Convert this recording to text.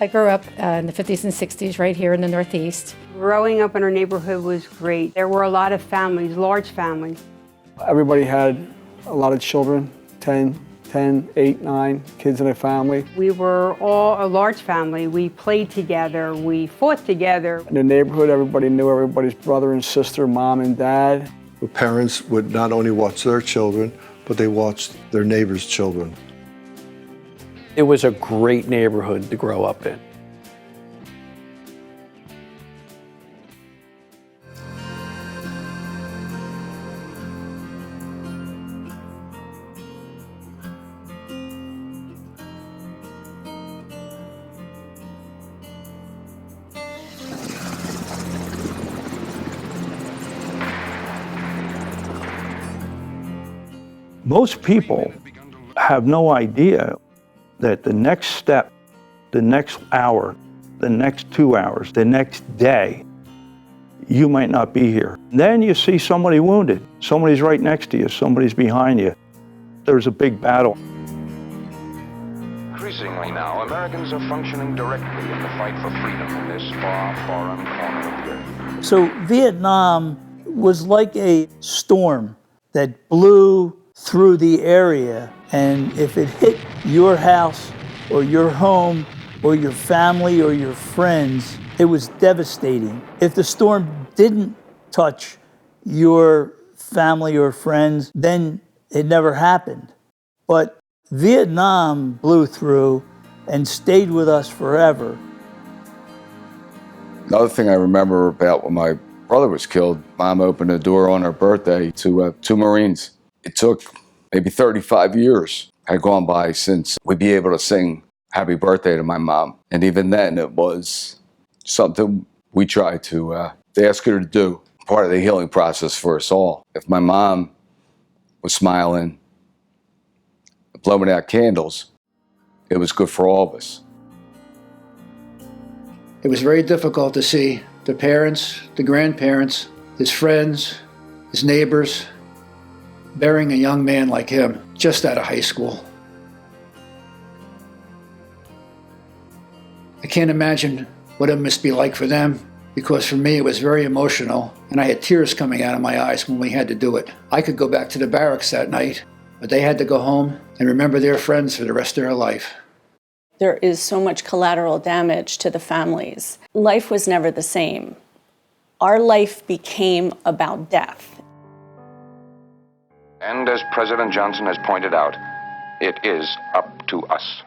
I grew up in the 50s and 60s right here in the Northeast. Growing up in our neighborhood was great. There were a lot of families, large families. Everybody had a lot of children, 10, 8, 9 kids in a family. We were all a large family. We played together, we fought together. In the neighborhood, everybody knew everybody's brother and sister, mom and dad. The parents would not only watch their children, but they watched their neighbors' children. It was a great neighborhood to grow up in. Most people have no idea that the next step, the next hour, the next 2 hours, the next day, you might not be here. Then you see somebody wounded. Somebody's right next to you, somebody's behind you. There's a big battle. Increasingly now, Americans are functioning directly in the fight for freedom in this far, foreign corner of the earth. So Vietnam was like a storm that blew through the area, and if it hit your house or your home or your family or your friends, it was devastating. If the storm didn't touch your family or friends, then it never happened. But Vietnam blew through and stayed with us forever. Another thing I remember about when my brother was killed, Mom opened the door on her birthday to 2 Marines. It took maybe 35 years had gone by since we'd be able to sing happy birthday to my mom. And even then, it was something we tried to ask her to do, part of the healing process for us all. If my mom was smiling, blowing out candles, it was good for all of us. It was very difficult to see the parents, the grandparents, his friends, his neighbors, burying a young man like him, just out of high school. I can't imagine what it must be like for them, because for me it was very emotional, and I had tears coming out of my eyes when we had to do it. I could go back to the barracks that night, but they had to go home and remember their friends for the rest of their life. There is so much collateral damage to the families. Life was never the same. Our life became about death. And as President Johnson has pointed out, it is up to us.